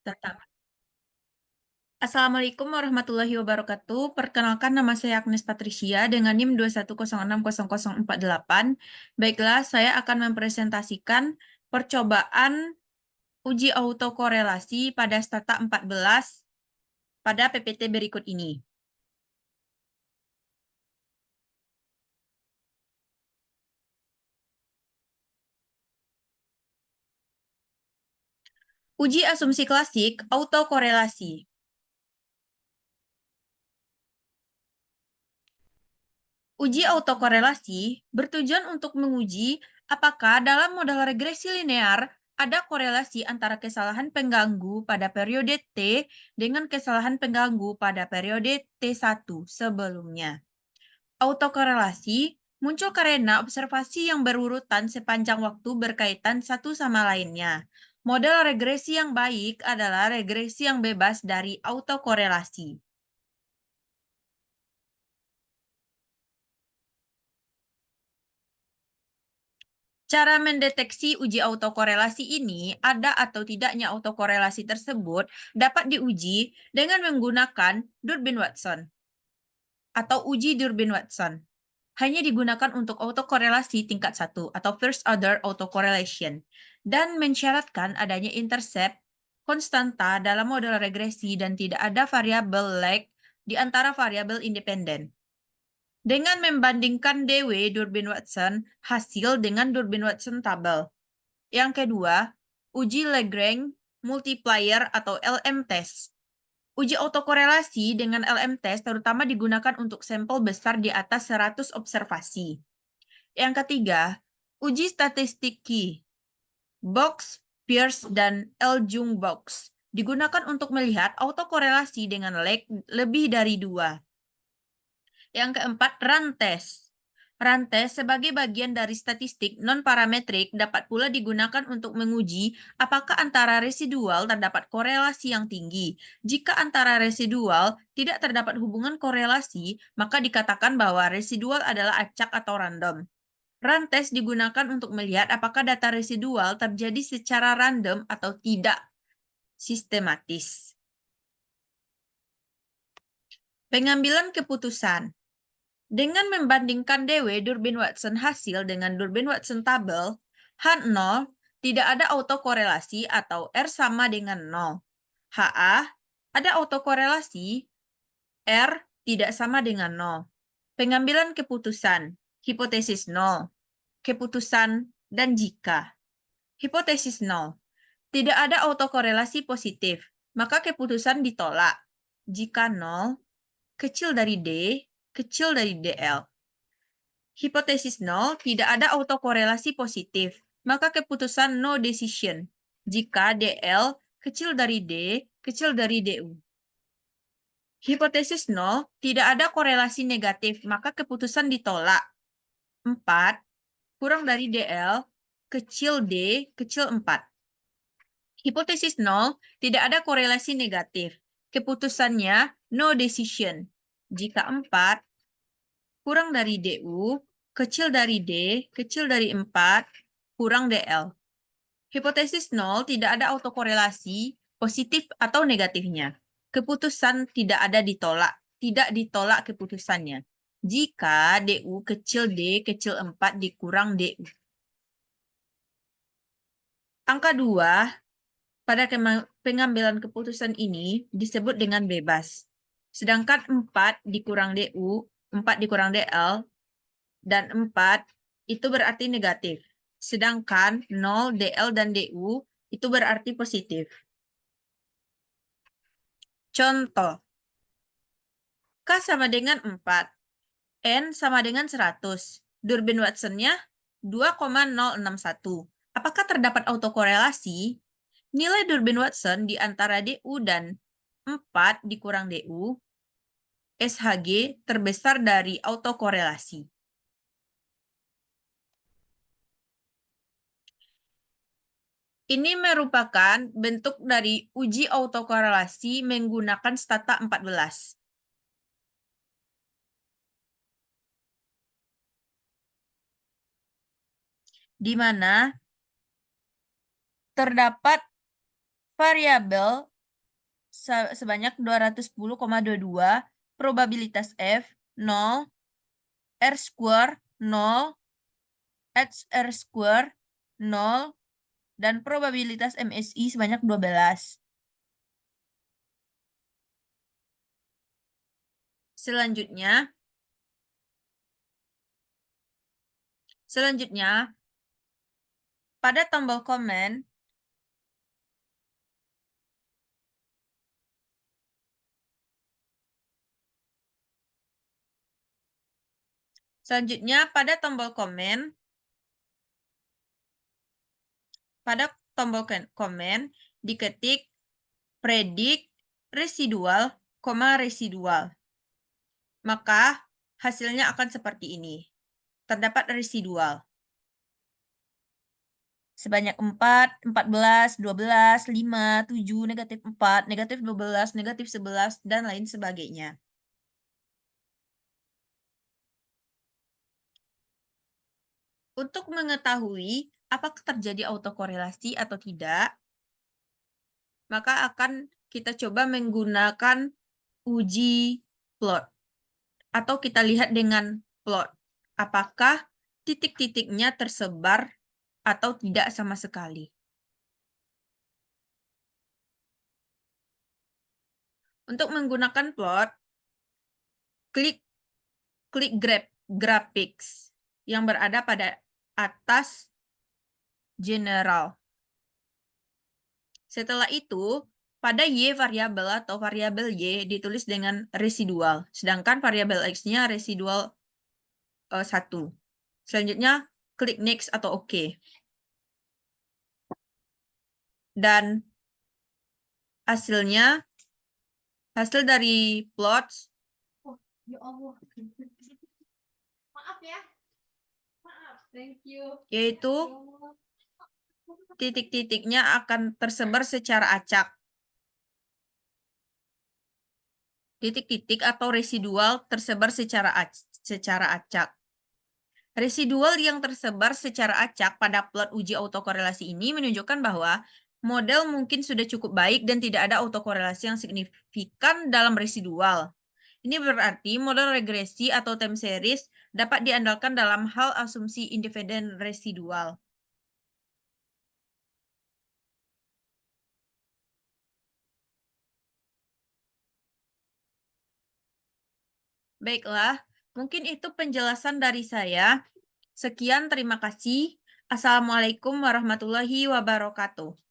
Tetap. Assalamualaikum warahmatullahi wabarakatuh. Perkenalkan, nama saya Agnes Patricia dengan NIM 210600048. Baiklah, saya akan mempresentasikan percobaan uji autokorelasi pada Stata 14 pada PPT berikut ini. Uji asumsi klasik autokorelasi. Uji autokorelasi bertujuan untuk menguji apakah dalam model regresi linear ada korelasi antara kesalahan pengganggu pada periode T dengan kesalahan pengganggu pada periode T1 sebelumnya. Autokorelasi muncul karena observasi yang berurutan sepanjang waktu berkaitan satu sama lainnya. Model regresi yang baik adalah regresi yang bebas dari autokorelasi. Cara mendeteksi uji autokorelasi ini, ada atau tidaknya autokorelasi tersebut dapat diuji dengan menggunakan Durbin Watson atau uji Durbin Watson. Hanya digunakan untuk autokorelasi tingkat 1 atau first order autocorrelation dan mensyaratkan adanya intercept konstanta dalam model regresi dan tidak ada variabel lag di antara variabel independen. Dengan membandingkan DW Durbin-Watson hasil dengan Durbin-Watson tabel. Yang kedua, uji Lagrange multiplier atau LM test. Uji autokorelasi dengan LM test terutama digunakan untuk sampel besar di atas 100 observasi. Yang ketiga, uji statistik key. Box, Pierce, dan L-Jung box digunakan untuk melihat autokorelasi dengan lag lebih dari 2. Yang keempat, run test. Run test sebagai bagian dari statistik non-parametrik dapat pula digunakan untuk menguji apakah antara residual terdapat korelasi yang tinggi. Jika antara residual tidak terdapat hubungan korelasi, maka dikatakan bahwa residual adalah acak atau random. Run test digunakan untuk melihat apakah data residual terjadi secara random atau tidak sistematis. Pengambilan keputusan. Dengan membandingkan DW Durbin-Watson hasil dengan Durbin-Watson tabel, H0 tidak ada autokorelasi atau R sama dengan 0. HA ada autokorelasi, R tidak sama dengan 0. Pengambilan keputusan, hipotesis 0, keputusan, dan jika. Hipotesis 0, tidak ada autokorelasi positif, maka keputusan ditolak. Jika 0, kecil dari D, kecil dari DL. Hipotesis 0, tidak ada autokorelasi positif, maka keputusan no decision. Jika DL kecil dari D, kecil dari DU. Hipotesis 0, tidak ada korelasi negatif, maka keputusan ditolak. 4, kurang dari DL, kecil D, kecil 4. Hipotesis 0, tidak ada korelasi negatif. Keputusannya no decision. Jika 4, kurang dari DU, kecil dari D, kecil dari 4, kurang DL. Hipotesis 0 tidak ada autokorelasi positif atau negatifnya. Keputusan tidak ada ditolak, tidak ditolak keputusannya. Jika DU kecil D kecil 4 dikurang DU. Angka 2 pada pengambilan keputusan ini disebut dengan bebas. Sedangkan 4 dikurang DU, 4 dikurang DL, dan 4 itu berarti negatif. Sedangkan 0, DL, dan DU itu berarti positif. Contoh, K sama dengan 4, N sama dengan 100. Durbin Watson-nya 2,061. Apakah terdapat autokorelasi? Nilai Durbin Watson di antara DU dan 4 dikurang DU, SHG terbesar dari autokorelasi. Ini merupakan bentuk dari uji autokorelasi menggunakan Stata 14. Di mana terdapat variabel sebanyak 210,22, probabilitas F 0, R square 0, HR square 0, dan probabilitas MSI sebanyak 12. Selanjutnya, pada tombol komen, diketik predik residual, residual. Maka hasilnya akan seperti ini. Terdapat residual sebanyak 4, 14, 12, 5, 7, negatif 4, negatif 12, negatif 11, dan lain sebagainya. Untuk mengetahui apakah terjadi autokorelasi atau tidak, maka akan kita coba menggunakan uji plot. Atau kita lihat dengan plot. Apakah titik-titiknya tersebar atau tidak sama sekali. Untuk menggunakan plot, klik graphics yang berada pada atas general. Setelah itu, pada Y variabel atau variabel Y ditulis dengan residual, sedangkan variabel X-nya residual 1. Selanjutnya, klik next atau OK. Dan hasilnya, hasil dari plots, Ya Allah. Maaf ya. Maaf. Thank you. yaitu titik-titiknya akan tersebar secara acak. Titik-titik atau residual tersebar secara acak. Residual yang tersebar secara acak pada plot uji autokorelasi ini menunjukkan bahwa model mungkin sudah cukup baik dan tidak ada autokorelasi yang signifikan dalam residual. Ini berarti model regresi atau time series dapat diandalkan dalam hal asumsi independen residual. Baiklah, mungkin itu penjelasan dari saya. Sekian, terima kasih. Assalamualaikum warahmatullahi wabarakatuh.